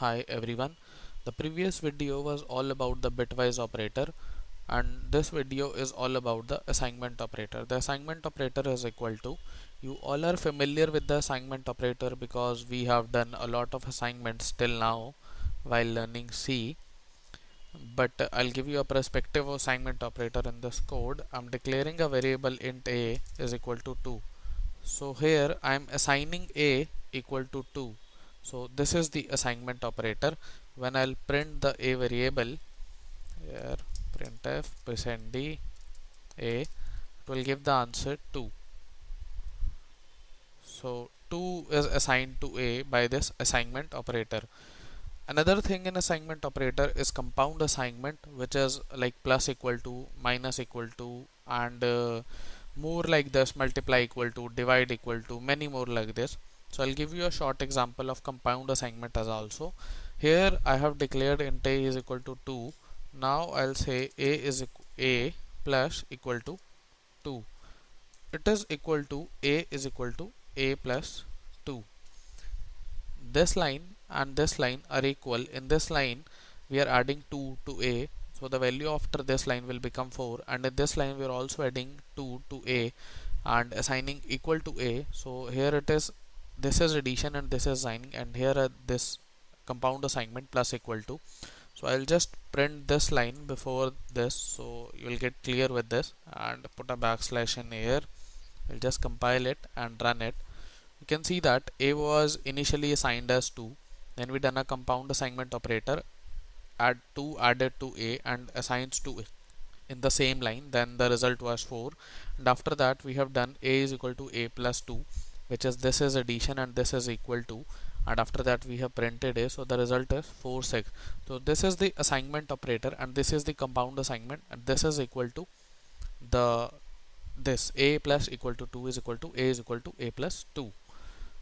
Hi everyone. The previous video was all about the bitwise operator, and this video is all about the assignment operator. The assignment operator is equal to, you all are familiar with the assignment operator because we have done a lot of assignments till now while learning C. But I'll give you a perspective of assignment operator in this code. I'm declaring a variable int a is equal to 2. So here I'm assigning a equal to 2. So this is the assignment operator. When I'll print the a variable, here printf percent d a, it will give the answer 2. So 2 is assigned to a by this assignment operator. Another thing in assignment operator is compound assignment, which is like plus equal to, minus equal to, and more like this, multiply equal to, divide equal to, many more like this. So I'll give you a short example of compound assignment as also. Here I have declared int a is equal to 2. Now I'll say a plus equal to 2. It is equal to a is equal to a plus 2. This line and this line are equal. In this line we are adding 2 to a, so the value after this line will become 4, and in this line we are also adding 2 to a and assigning equal to a. So here it is, this is addition and this is assigning, and here this compound assignment plus equal to. So I'll just print this line before this, so you will get clear with this, and put a backslash in here. We'll just compile it and run it. You can see that a was initially assigned as 2, then we done a compound assignment operator, add 2 added to a and assigns to in the same line, then the result was 4, and after that we have done a is equal to a plus 2, which is this is addition and this is equal to, and after that we have printed a, so the result is 4 6. So this is the assignment operator and this is the compound assignment, and this is equal to the this a plus equal to 2 is equal to a is equal to a plus 2.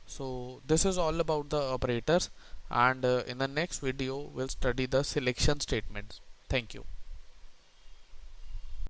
So this is all about the operators, and in the next video we'll study the selection statements. Thank you.